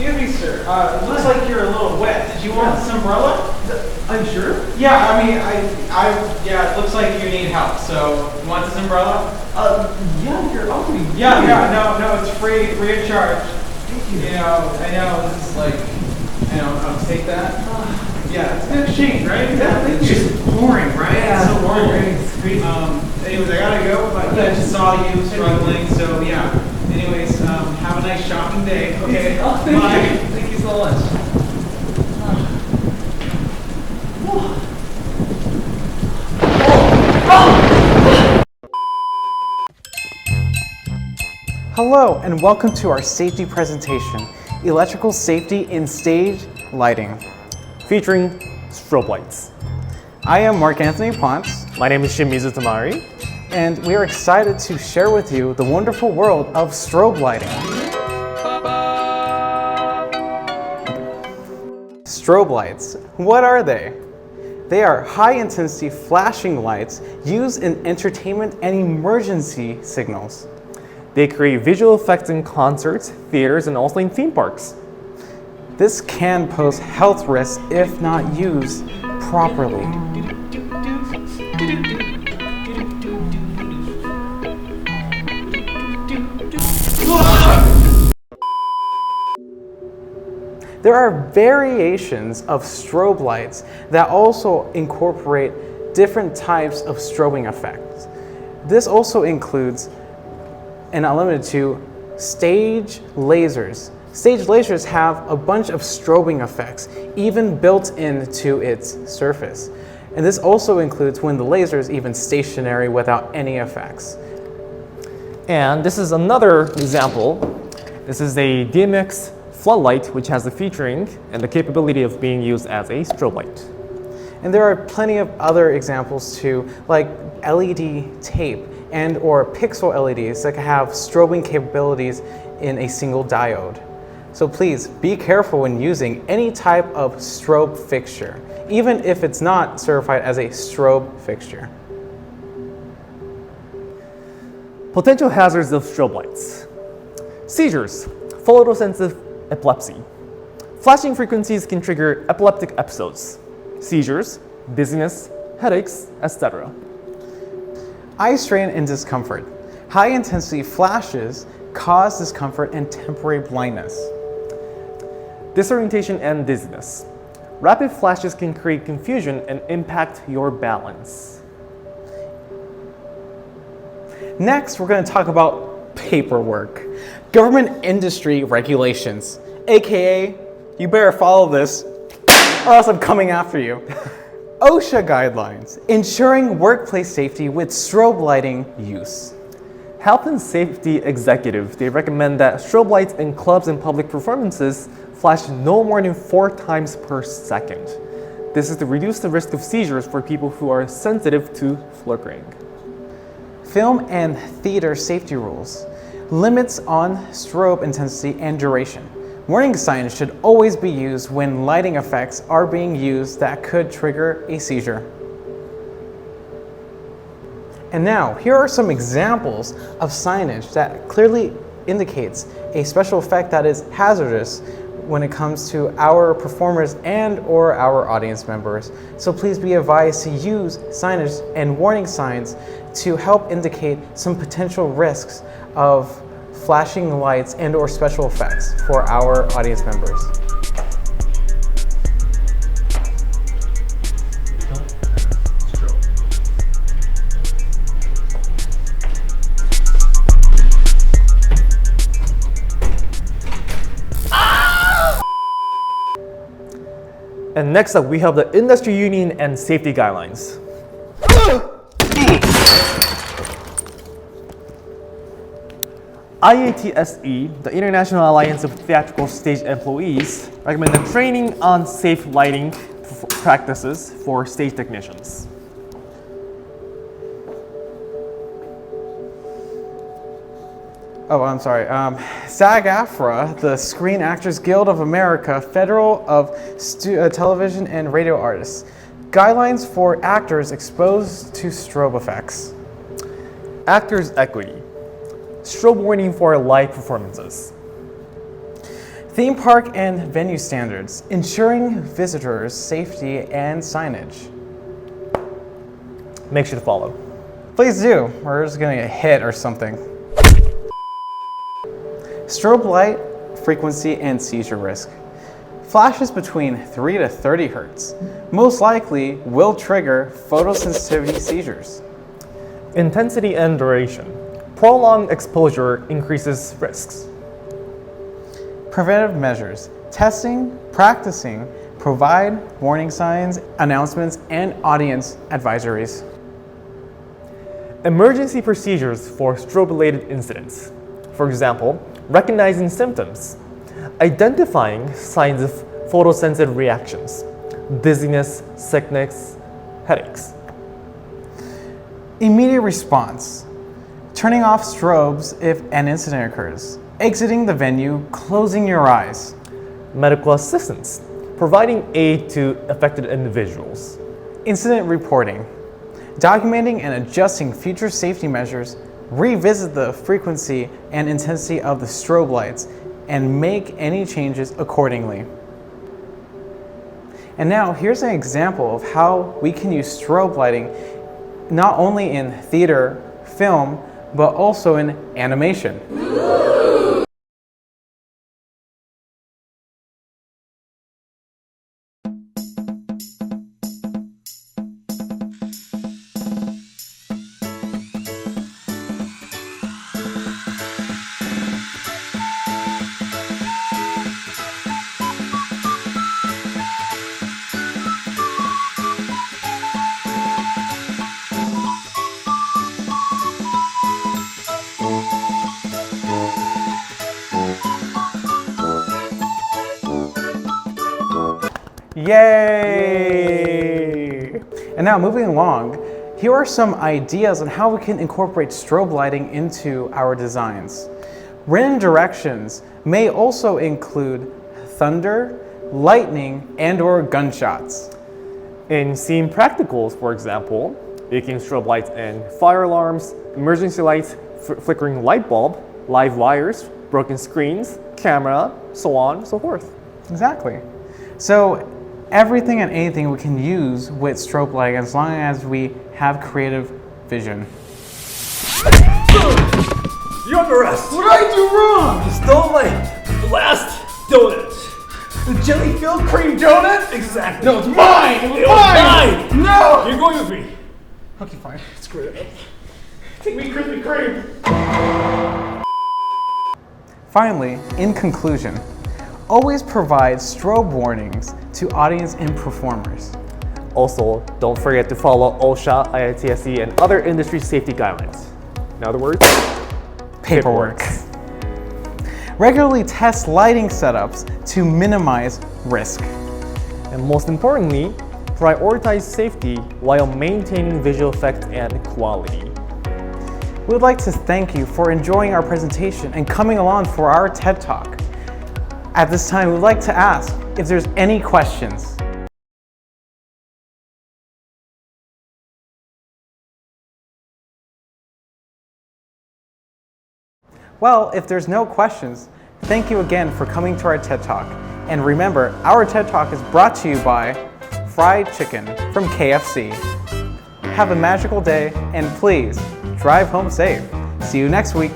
Excuse me, sir. It looks like you're a little wet. Did you want this umbrella? I'm sure. Yeah, I mean, yeah, it looks like you need help. So, you want this umbrella? Yeah, you're ugly. Yeah, no, it's free of charge. Thank you. You know, I know this is like, I'll take that. Yeah, it's a good exchange, right? Yeah, thank It's you. just boring, right? Yeah, It's so boring. it's crazy. Anyways, I gotta go, but yeah, I just saw you struggling, so yeah. Anyways, have a nice shopping day. Okay. Oh, thank Bye. you. Thank you so much. Hello and welcome to our safety presentation, Electrical Safety in Stage Lighting, featuring strobe lights. I am Mark Anthony Ponce, My name is Shimizu Tamari. and we are excited to share with you the wonderful world of strobe lighting. Strobe lights, what are they? They are high-intensity flashing lights used in entertainment and emergency signals. They create visual effects in concerts, theaters, and also in theme parks. This can pose health risks if not used properly. There are variations of strobe lights that also incorporate different types of strobing effects. This also includes, and not limited to, stage lasers. Stage lasers have a bunch of strobing effects, even built into its surface. And this also includes when the laser is even stationary without any effects. And this is another example. This is a DMX floodlight, which has the featuring and the capability of being used as a strobe light. And there are plenty of other examples too, like LED tape and or pixel LEDs that can have strobing capabilities in a single diode. So please be careful when using any type of strobe fixture, even if it's not certified as a strobe fixture. Potential hazards of strobe lights. Seizures, photosensitive epilepsy. Flashing frequencies can trigger epileptic episodes, seizures, dizziness, headaches, etc. Eye strain and discomfort. High intensity flashes cause discomfort and temporary blindness. Disorientation and dizziness. Rapid flashes can create confusion and impact your balance. Next, we're going to talk about paperwork. Government industry regulations, aka, you better follow this or else I'm coming after you. OSHA guidelines, ensuring workplace safety with strobe lighting use. Health and safety executive, they recommend that strobe lights in clubs and public performances flash no more than 4 times per second. This is to reduce the risk of seizures for people who are sensitive to flickering. Film and theater safety rules, limits on strobe intensity and duration. Warning signs should always be used when lighting effects are being used that could trigger a seizure. And now, here are some examples of signage that clearly indicates a special effect that is hazardous when it comes to our performers and or our audience members. So please be advised to use signage and warning signs to help indicate some potential risks of flashing lights and or special effects for our audience members. And next up, we have the industry union and safety guidelines. IATSE, the International Alliance of Theatrical Stage Employees, recommend the training on safe lighting practices for stage technicians. Oh, I'm sorry. SAG-AFTRA, the Screen Actors Guild of America, Federal of Television and Radio Artists. Guidelines for actors exposed to strobe effects. Actors' equity. Strobe warning for live performances. Theme park and venue standards, ensuring visitors' safety and signage. Make sure to follow. Please do, or we're just gonna get hit or something. Strobe light, frequency, and seizure risk. Flashes between 3 to 30 hertz most likely will trigger photosensitivity seizures. Intensity and duration. Prolonged exposure increases risks. Preventive measures, testing, practicing, provide warning signs, announcements, and audience advisories. Emergency procedures for strobe-related incidents. For example, recognizing symptoms, identifying signs of photosensitive reactions, dizziness, sickness, headaches. Immediate response, turning off strobes if an incident occurs, exiting the venue, closing your eyes. Medical assistance, providing aid to affected individuals. Incident reporting, documenting and adjusting future safety measures, revisit the frequency and intensity of the strobe lights, and make any changes accordingly. And now here's an example of how we can use strobe lighting not only in theater, film, but also in animation. Yay! And now moving along, here are some ideas on how we can incorporate strobe lighting into our designs. Written directions may also include thunder, lightning, and/or gunshots. In scene practicals, for example, making strobe lights and fire alarms, emergency lights, flickering light bulb, live wires, broken screens, camera, so on and so forth. Exactly. So everything and anything we can use with strobe lighting as long as we have creative vision. You're under arrest. What did I do wrong? You stole my last donut. The jelly-filled cream donut? Exactly. No, it's mine! It was It was mine! mine! No! You're going with me. Okay, fine. Screw it. Take me Krispy Kreme. Finally, in conclusion, always provide strobe warnings to audience and performers. Also, don't forget to follow OSHA, IITSE, and other industry safety guidelines. In other words, Paperwork. Regularly test lighting setups to minimize risk. And most importantly, prioritize safety while maintaining visual effect and quality. We would like to thank you for enjoying our presentation and coming along for our TED Talk. At this time, we'd like to ask if there's any questions. Well, if there's no questions, thank you again for coming to our TED Talk. And remember, our TED Talk is brought to you by Fried Chicken from KFC. Have a magical day, and please, drive home safe. See you next week.